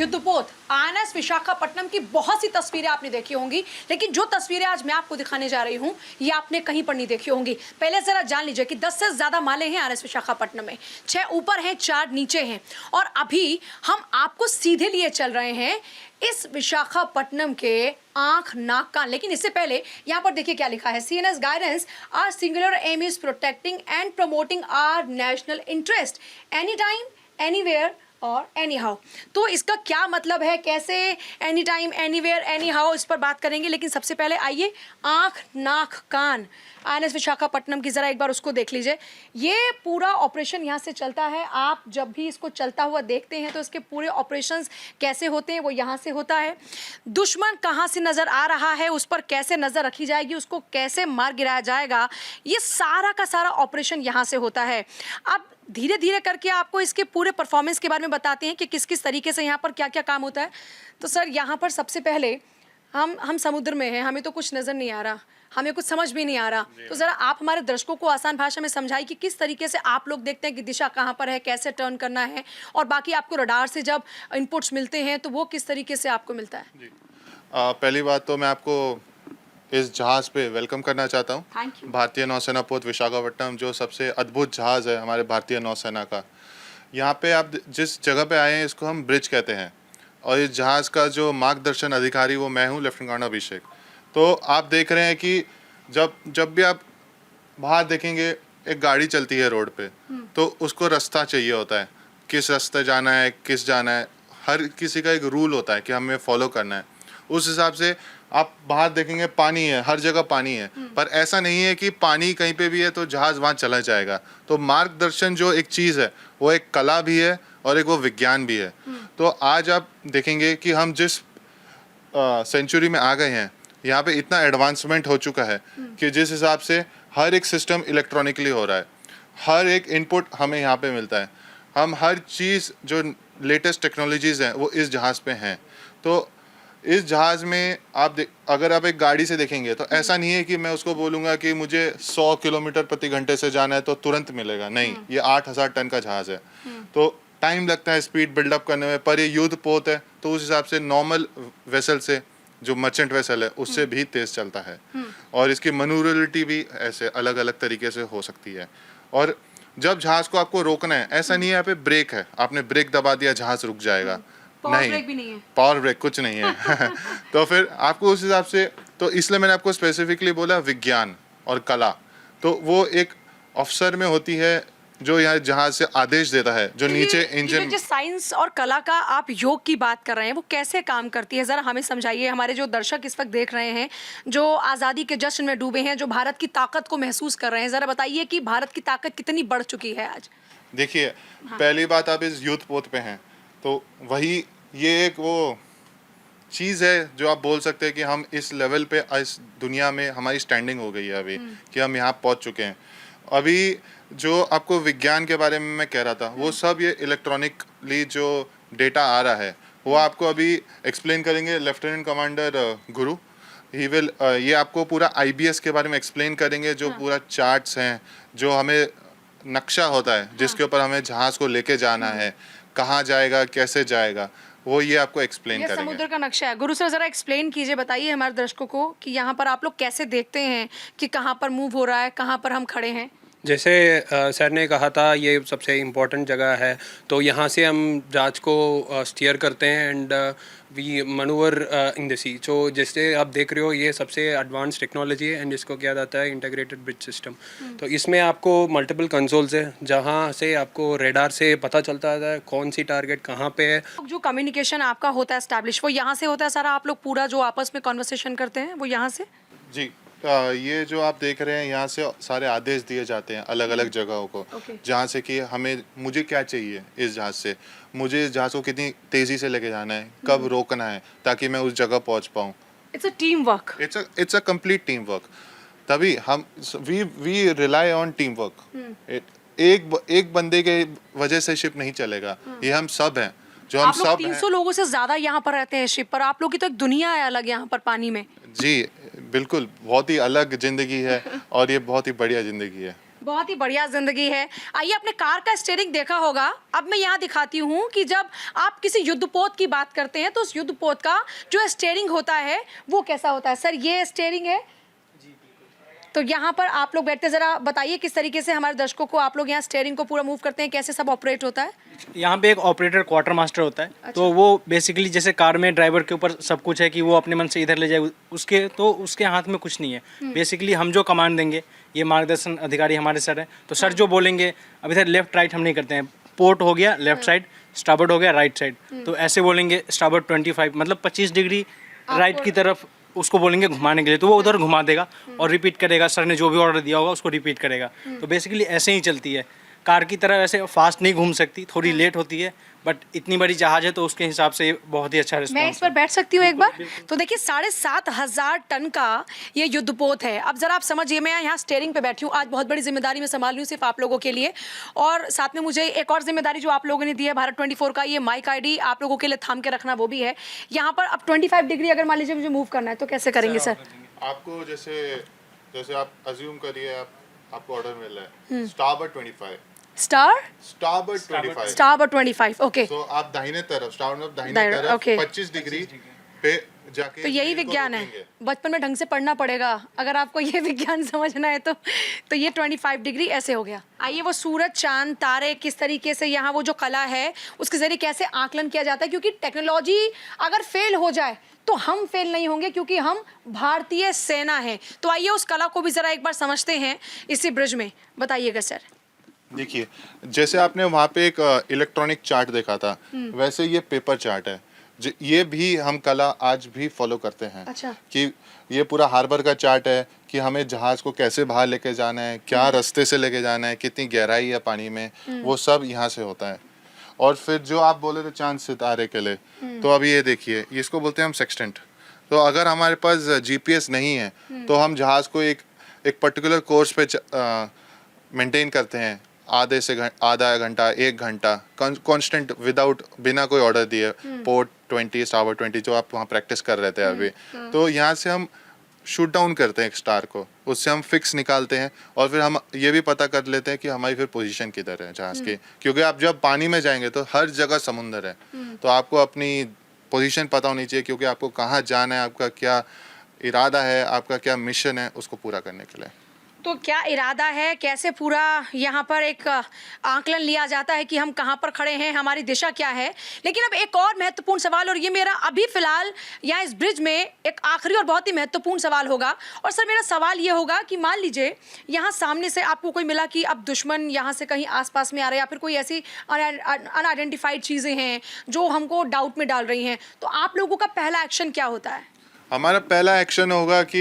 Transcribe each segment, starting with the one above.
युद्धपोत आईएनएस विशाखापट्टनम की बहुत सी तस्वीरें आपने देखी होंगी, लेकिन जो तस्वीरें आज मैं आपको दिखाने जा रही हूं ये आपने कहीं पर नहीं देखी होंगी। पहले जरा जान लीजिए कि 10 से ज्यादा माले हैं आईएनएस विशाखापट्टनम में, 6 ऊपर हैं, 4 नीचे हैं। और अभी हम आपको सीधे लिए चल रहे हैं इस विशाखापट्टनम के आंख नाक कान। लेकिन इससे पहले यहाँ पर देखिए क्या लिखा है, CNS guidance our singular aim is protecting and promoting our national interest any time anywhere और एनी हाउ। तो इसका क्या मतलब है, कैसे any time anywhere anyhow, इस पर बात करेंगे। लेकिन सबसे पहले आइए आंख नाक कान आईएनएस विशाखापट्टनम की ज़रा एक बार उसको देख लीजिए। ये पूरा ऑपरेशन यहाँ से चलता है। आप जब भी इसको चलता हुआ देखते हैं तो इसके पूरे ऑपरेशंस कैसे होते हैं वो यहाँ से होता है। दुश्मन कहाँ से नज़र आ रहा है, उस पर कैसे नज़र रखी जाएगी, उसको कैसे मार गिराया जाएगा, ये सारा का सारा ऑपरेशन यहाँ से होता है। अब धीरे धीरे करके आपको इसके पूरे परफॉर्मेंस के बारे में बताते हैं कि किस किस तरीके से यहाँ पर क्या क्या काम होता है। तो सर यहाँ पर सबसे पहले हम समुद्र में हैं, हमें तो कुछ नज़र नहीं आ रहा, हमें कुछ समझ भी नहीं आ रहा। तो ज़रा आप हमारे दर्शकों को आसान भाषा में समझाइए कि किस तरीके से आप लोग देखते हैं कि दिशा कहाँ पर है, कैसे टर्न करना है, और बाकी आपको रडार से जब इनपुट्स मिलते हैं तो वो किस तरीके से आपको मिलता है। जी पहली बात तो मैं आपको इस जहाज़ पे वेलकम करना चाहता हूँ। Thank you. भारतीय नौसेना पोत विशाखापट्टनम जो सबसे अद्भुत जहाज़ है हमारे भारतीय नौसेना का। यहाँ पे आप जिस जगह पे आए हैं इसको हम ब्रिज कहते हैं, और इस जहाज़ का जो मार्गदर्शन अधिकारी वो मैं हूँ, लेफ्टिनेंट कर्नल अभिषेक। तो आप देख रहे हैं कि जब भी आप बाहर देखेंगे एक गाड़ी चलती है रोड पे, तो उसको रास्ता चाहिए होता है, किस रास्ते जाना है, किस जाना है, हर किसी का एक रूल होता है कि हमें फॉलो करना है। उस हिसाब से आप बाहर देखेंगे पानी है, हर जगह पानी है, पर ऐसा नहीं है कि पानी कहीं पे भी है तो जहाज़ वहाँ चला जाएगा। तो मार्गदर्शन जो एक चीज़ है वो एक कला भी है और एक वो विज्ञान भी है। तो आज आप देखेंगे कि हम जिस सेंचुरी में आ गए हैं, यहाँ पे इतना एडवांसमेंट हो चुका है कि जिस हिसाब से हर एक सिस्टम इलेक्ट्रॉनिकली हो रहा है, हर एक इनपुट हमें यहाँ पे मिलता है। हम हर चीज़ जो लेटेस्ट टेक्नोलॉजीज़ हैं वो इस जहाज़ पे हैं। तो इस जहाज़ में अगर आप एक गाड़ी से देखेंगे तो ऐसा नहीं है कि मैं उसको बोलूँगा कि मुझे 100 किलोमीटर प्रति घंटे से जाना है तो तुरंत मिलेगा, नहीं। ये 8000 टन का जहाज़ है, तो टाइम लगता है स्पीड बिल्डअप करने में। पर ये युद्ध पोत है तो उस हिसाब से नॉर्मल वेसल से, जो मर्चेंट वेसल है, उससे भी तेज़ चलता है। और इसकी मनूवरेबिलिटी भी ऐसे अलग अलग तरीके से हो सकती है। और जब जहाज़ को आपको रोकना है, ऐसा नहीं है यहाँ पे ब्रेक है, आपने ब्रेक दबा दिया जहाज़ रुक जाएगा, पावर ब्रेक भी नहीं है, पावर ब्रेक कुछ नहीं है। तो फिर आपको उस हिसाब से, तो इसलिए मैंने आपको स्पेसिफिकली बोला विज्ञान और कला। तो वो एक अफसर में होती है जो यहाँ जहाज से आदेश देता है, जो नीचे इंजन। जो साइंस और कला का आप योग की बात कर रहे हैं वो कैसे काम करती है, ज़रा हमें समझाइए। हमारे जो दर्शक इस वक्त देख रहे हैं, जो आज़ादी के जश्न में डूबे हैं, जो भारत की ताकत को महसूस कर रहे हैं, ज़रा बताइए कि भारत की ताकत कितनी बढ़ चुकी है आज। देखिए, पहली बात आप इस युद्ध पोत पे हैं तो वही ये एक वो चीज़ है जो आप बोल सकते हैं कि हम इस लेवल पे, इस दुनिया में हमारी स्टैंडिंग हो गई है अभी, कि हम यहाँ पहुँच चुके हैं। अभी जो आपको विज्ञान के बारे में मैं कह रहा था, वो सब ये इलेक्ट्रॉनिकली जो डेटा आ रहा है वो आपको अभी एक्सप्लेन करेंगे lieutenant commander Guru. He will ये आपको पूरा आईबीएस के बारे में एक्सप्लेन करेंगे, जो पूरा चार्ट्स हैं, जो हमें नक्शा होता है जिसके ऊपर हमें जहाज़ को लेके जाना है, कहाँ जाएगा, कैसे जाएगा, वो ये आपको एक्सप्लेन करेंगे। समुद्र का नक्शा है। गुरु सर ज़रा एक्सप्लेन कीजिए, बताइए हमारे दर्शकों को कि यहाँ पर आप लोग कैसे देखते हैं कि कहाँ पर मूव हो रहा है, कहाँ पर हम खड़े हैं। जैसे सर ने कहा था ये सबसे इम्पोर्टेंट जगह है, तो यहाँ से हम जहाज को स्टीयर करते हैं and we manoeuvre in the sea. तो जैसे आप देख रहे हो ये सबसे एडवांस टेक्नोलॉजी है एंड इसको किया जाता है इंटीग्रेटेड ब्रिज सिस्टम। तो इसमें आपको मल्टीपल कंसोल्स है जहाँ से आपको रेडार से पता चलता है कौन सी टारगेट कहाँ पे है। जो कम्युनिकेशन आपका होता है एस्टैब्लिश, वो यहाँ से होता है सारा। आप लोग पूरा जो आपस में कॉन्वर्सेशन करते हैं वो यहाँ से। जी ये जो आप देख रहे हैं यहाँ से सारे आदेश दिए जाते हैं अलग अलग जगहों को, जहाँ से कि मुझे क्या चाहिए इस जहाज़ से, मुझे इस जहाज़ को कितनी तेज़ी से लेके जाना है, कब रोकना है ताकि मैं उस जगह पहुँच पाऊँ। It's a team work, it's a complete team work. तभी हम we rely on team work. एक बंदे के वजह से शिप नहीं चलेगा, ये हम सब हैं, जो हम सब 300 लोगों से ज़्यादा यहाँ पर रहते हैं शिप पर। आप लोग की तो एक दुनिया है अलग यहाँ पर पानी में। जी बिल्कुल, बहुत ही अलग ज़िंदगी है और ये बहुत ही बढ़िया ज़िंदगी है। बहुत ही बढ़िया ज़िंदगी है। आइए, अपने कार का स्टीयरिंग देखा होगा। अब मैं यहाँ दिखाती हूँ कि जब आप किसी युद्धपोत की बात करते हैं तो उस युद्धपोत का जो स्टीयरिंग होता है वो कैसा होता है। सर, ये स्टीयरिंग है। तो यहाँ पर आप लोग बैठते, ज़रा बताइए किस तरीके से हमारे दर्शकों को आप लोग यहाँ स्टीयरिंग को पूरा मूव करते हैं, कैसे सब ऑपरेट होता है। यहाँ पे एक ऑपरेटर क्वार्टर मास्टर होता है। अच्छा। तो वो बेसिकली जैसे कार में ड्राइवर के ऊपर सब कुछ है कि वो अपने मन से इधर ले जाए, उसके हाथ में कुछ नहीं है। बेसिकली हम जो कमांड देंगे, ये मार्गदर्शन अधिकारी हमारे सर हैं, तो सर जो बोलेंगे, अब इधर लेफ्ट राइट हम नहीं करते हैं। पोर्ट हो गया लेफ्ट साइड, स्टारबोर्ड हो गया राइट साइड, तो ऐसे बोलेंगे स्टारबोर्ड 25 मतलब 25 डिग्री राइट की तरफ उसको बोलेंगे घुमाने के लिए, तो वो उधर घुमा देगा और रिपीट करेगा। सर ने जो भी ऑर्डर दिया होगा उसको रिपीट करेगा। तो बेसिकली ऐसे ही चलती है। कार की तरह वैसे फास्ट नहीं घूम सकती, थोड़ी लेट होती है, बट इतनी बड़ी जहाज है तो उसके हिसाब से बहुत ही अच्छा मैं इस रिस्पॉन्स। पर बैठ सकती हूँ एक बार? तो देखिए, 7,500 टन का ये युद्धपोत है। अब जरा आप समझिए, मैं यहाँ स्टीयरिंग पे बैठी हूँ, आज बहुत बड़ी जिम्मेदारी मैं संभाल रही हूँ सिर्फ आप लोगों के लिए, और साथ में मुझे एक और जिम्मेदारी जो आप लोगों ने दी है भारत 24 का, ये माइक आईडी आप लोगों के लिए थाम के रखना वो भी है। यहाँ पर अब 25 डिग्री अगर मान लीजिए मुझे मूव करना है तो कैसे करेंगे सर? आपको जैसे जैसे आप अज्यूम करिए, आपको ऑर्डर मिल रहा है स्टारबोर्ड 25, स्टारबोर्ड 25, स्टारबोर्ड 25, ओके। तो आप दाहिने तरफ, स्टारबोर्ड दाहिने दाहिने, तरफ ओके। 25 डिग्री पे जाके तो यही व्हील को विज्ञान है, रोकेंगे। बचपन में ढंग से पढ़ना पड़ेगा अगर आपको ये विज्ञान समझना है तो ये 25 डिग्री ऐसे हो गया। आइए, वो सूरज, चांद, तारे किस तरीके से यहाँ वो जो कला है उसके जरिए कैसे आकलन किया जाता है, क्योंकि टेक्नोलॉजी अगर फेल हो जाए तो हम फेल नहीं होंगे, क्योंकि हम भारतीय सेना हैं। तो आइए उस कला को भी ज़रा एक बार समझते हैं इसी ब्रिज में। बताइएगा सर। देखिए, जैसे आपने वहाँ पे एक इलेक्ट्रॉनिक चार्ट देखा था, वैसे ये पेपर चार्ट है। ये भी हम कला आज भी फॉलो करते हैं। अच्छा। कि ये पूरा हार्बर का चार्ट है कि हमें जहाज को कैसे बाहर लेके जाना है, क्या रास्ते से लेके जाना है, कितनी गहराई है पानी में, वो सब यहाँ से होता है। और फिर जो आप बोले थे चांद सितारे के लिए, तो अभी ये देखिए, इसको बोलते हैं हम सेक्सटेंट। तो अगर हमारे पास जीपीएस नहीं है तो हम जहाज को एक पर्टिकुलर कोर्स पे मेंटेन करते हैं, आधा घंटा 1 घंटा कांस्टेंट, विदाउट, बिना कोई ऑर्डर दिए, पोर्ट 20, स्टारबोर्ड 20 जो आप वहाँ प्रैक्टिस कर रहे थे अभी। तो यहाँ से हम शूट डाउन करते हैं एक स्टार को, उससे हम फिक्स निकालते हैं और फिर हम ये भी पता कर लेते हैं कि हमारी फिर पोजीशन किधर है जहाज की, क्योंकि आप जब पानी में जाएंगे तो हर जगह समुंदर है, तो आपको अपनी पोजीशन पता होनी चाहिए, क्योंकि आपको कहाँ जाना है, आपका क्या इरादा है, आपका क्या मिशन है, उसको पूरा करने के लिए। तो क्या इरादा है, कैसे पूरा यहाँ पर एक आकलन लिया जाता है कि हम कहाँ पर खड़े हैं, हमारी दिशा क्या है। लेकिन अब एक और महत्वपूर्ण सवाल, और ये मेरा अभी फ़िलहाल यहाँ इस ब्रिज में एक आखिरी और बहुत ही महत्वपूर्ण सवाल होगा। और सर, मेरा सवाल ये होगा कि मान लीजिए यहाँ सामने से आपको कोई मिला कि अब दुश्मन यहाँ से कहीं आसपास में आ रहे हैं, या फिर कोई ऐसी अनआइडेंटिफाइड चीज़ें हैं जो हमको डाउट में डाल रही हैं, तो आप लोगों का पहला एक्शन क्या होता है? हमारा पहला एक्शन होगा कि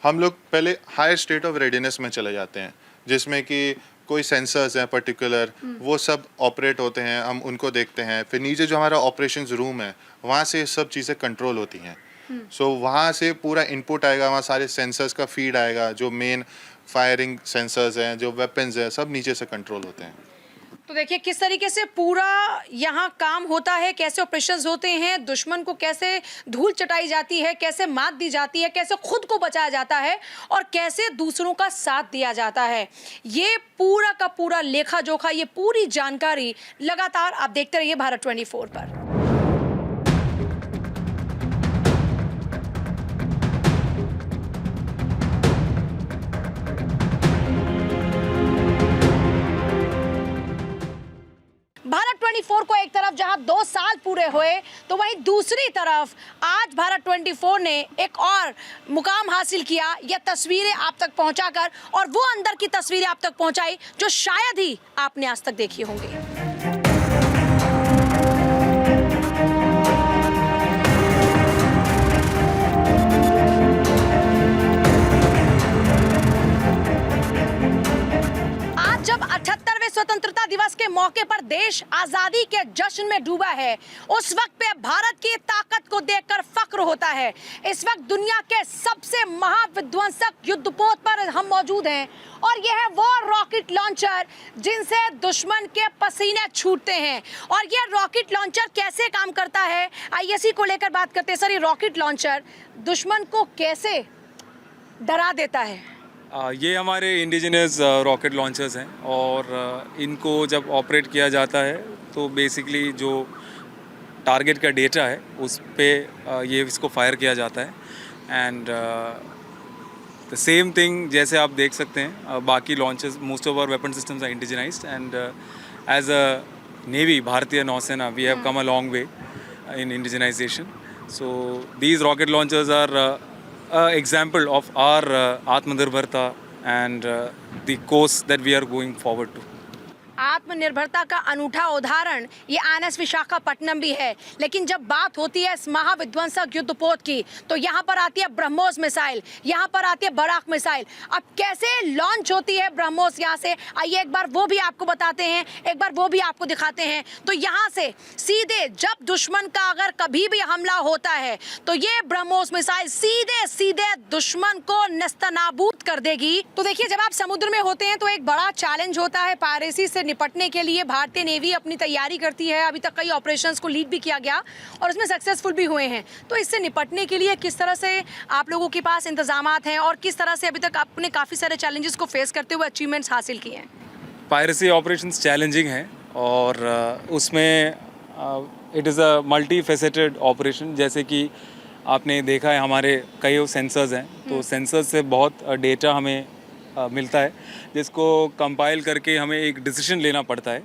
हम लोग पहले हायर स्टेट ऑफ रेडीनेस में चले जाते हैं, जिसमें कि कोई सेंसर्स हैं पर्टिकुलर, वो सब ऑपरेट होते हैं, हम उनको देखते हैं। फिर नीचे जो हमारा ऑपरेशंस रूम है, वहाँ से सब चीज़ें कंट्रोल होती हैं। सो वहाँ से पूरा इनपुट आएगा, वहाँ सारे सेंसर्स का फीड आएगा, जो मेन फायरिंग सेंसर्स हैं, जो वेपन्स हैं, सब नीचे से कंट्रोल होते हैं। तो देखिए किस तरीके से पूरा यहाँ काम होता है, कैसे ऑपरेशंस होते हैं, दुश्मन को कैसे धूल चटाई जाती है, कैसे मात दी जाती है, कैसे खुद को बचाया जाता है और कैसे दूसरों का साथ दिया जाता है। ये पूरा का पूरा लेखा जोखा, ये पूरी जानकारी लगातार आप देखते रहिए भारत 24 पर। भारत 24 को एक तरफ जहां 2 साल पूरे हुए, तो वहीं दूसरी तरफ आज भारत 24 ने एक और मुकाम हासिल किया, ये तस्वीरें आप तक पहुंचाकर, और वो अंदर की तस्वीरें आप तक पहुंचाई जो शायद ही आपने आज तक देखी होंगी। जब 78वें स्वतंत्रता दिवस के मौके पर देश आजादी के जश्न में डूबा है, उस वक्त पे भारत की ताकत को देखकर फक्र होता है। इस वक्त दुनिया के सबसे महाविध्वंसक युद्धपोत पर हम मौजूद हैं, और यह है वो रॉकेट लॉन्चर जिनसे दुश्मन के पसीने छूटते हैं। और यह रॉकेट लॉन्चर कैसे काम करता है, आइए इसी को लेकर बात करते हैं। सर, ये रॉकेट लॉन्चर दुश्मन को कैसे डरा देता है, ये हमारे इंडिजिनस रॉकेट लॉन्चर्स हैं और इनको जब ऑपरेट किया जाता है तो बेसिकली जो टारगेट का डेटा है उस पे ये इसको फायर किया जाता है एंड द सेम थिंग जैसे आप देख सकते हैं बाकी launchers most of our weapon systems are indigenised and as a navy भारतीय नौसेना we have come a long way in indigenization. So these rocket launchers are example of our Atmanirbharta and the course that we are going forward to. आत्मनिर्भरता का अनूठा उदाहरण ये INS Visakhapatnam भी है। लेकिन जब बात होती है इस महाविध्वंसक युद्धपोत की तो यहाँ पर आती है ब्रह्मोस मिसाइल, यहाँ पर आती है बराक मिसाइल। अब कैसे लॉन्च होती है ब्रह्मोस यहाँ से, आइए एक बार वो भी आपको बताते हैं, एक बार वो भी आपको दिखाते हैं। तो यहाँ से सीधे जब दुश्मन का अगर कभी भी हमला होता है तो ये ब्रह्मोस मिसाइल सीधे सीधे दुश्मन को नेस्तनाबूद कर देगी। तो देखिए जब आप समुद्र में होते हैं तो एक बड़ा चैलेंज होता है पायरेसी से निपटने के लिए। भारतीय नेवी अपनी तैयारी करती है, अभी तक कई ऑपरेशंस को लीड भी किया गया और उसमें सक्सेसफुल भी हुए हैं। तो इससे निपटने के लिए किस तरह से आप लोगों के पास इंतजामात हैं और किस तरह से अभी तक आपने काफ़ी सारे चैलेंजेस को फेस करते हुए अचीवमेंट्स हासिल किए हैं? पायरेसी ऑपरेशंस चैलेंजिंग है और उसमें it is a multi faceted operation. जैसे कि आपने देखा है हमारे कई सेंसर्स हैं, तो सेंसर्स से बहुत डेटा हमें मिलता है जिसको कंपाइल करके हमें एक डिसीजन लेना पड़ता है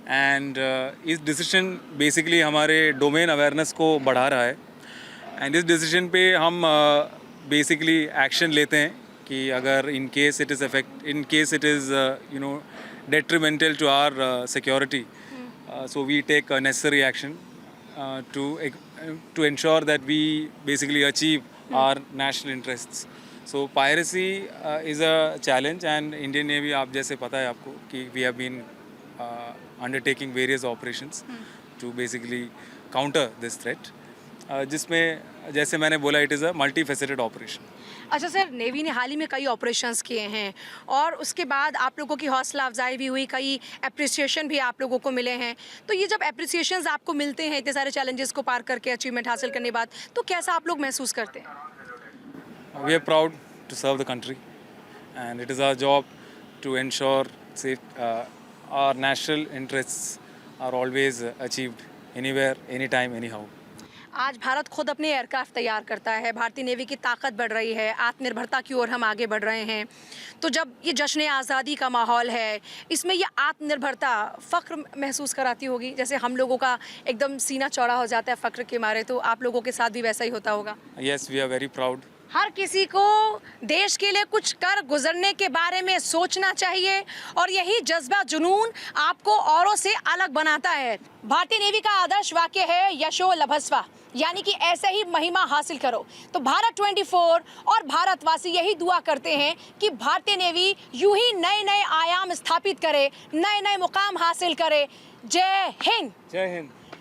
एंड इस डिसीजन बेसिकली हमारे डोमेन अवेयरनेस को बढ़ा रहा है एंड इस डिसीजन पे हम बेसिकली एक्शन लेते हैं कि अगर in case it is you know detrimental to our security, so we take necessary action to ensure that we basically achieve our national interests. So piracy is a challenge and Indian Navy आप जैसे पता है आपको कि we have been undertaking various operations to basically counter this threat, जिसमें जैसे मैंने बोला it is a multifaceted operation. अच्छा सर, नेवी ने हाल ही में कई ऑपरेशंस किए हैं और उसके बाद आप लोगों की हौसला अफजाई भी हुई, कई अप्रिसिएशन भी आप लोगों को मिले हैं। तो ये जब अप्रिसिएशंस आपको मिलते हैं इतने सारे चैलेंजेस को पार करके अचीवमेंट हासिल करने के बाद, तो कैसा आप लोग महसूस करते हैं? We are proud to serve the country and it is our job to ensure our national interests are always achieved anywhere, anytime, anyhow. आज भारत खुद अपने एयरक्राफ्ट तैयार करता है, भारतीय नेवी की ताकत बढ़ रही है, आत्मनिर्भरता की ओर हम आगे बढ़ रहे हैं। तो जब ये जश्न आज़ादी का माहौल है, इसमें ये आत्मनिर्भरता फ़ख्र महसूस कराती होगी। जैसे हम लोगों का एकदम सीना चौड़ा हो जाता है फ़ख्र के मारे, तो आप लोगों के साथ भी वैसा ही होता होगा? Yes, we are very proud. हर किसी को देश के लिए कुछ कर गुजरने के बारे में सोचना चाहिए और यही जज्बा जुनून आपको औरों से अलग बनाता है। भारतीय नेवी का आदर्श वाक्य है यशो लभस्वा, यानी कि ऐसे ही महिमा हासिल करो। तो भारत 24 और भारतवासी यही दुआ करते हैं कि भारतीय नेवी यूं ही नए नए आयाम स्थापित करे, नए नए मुकाम हासिल करे। जय हिंद। जय हिंद।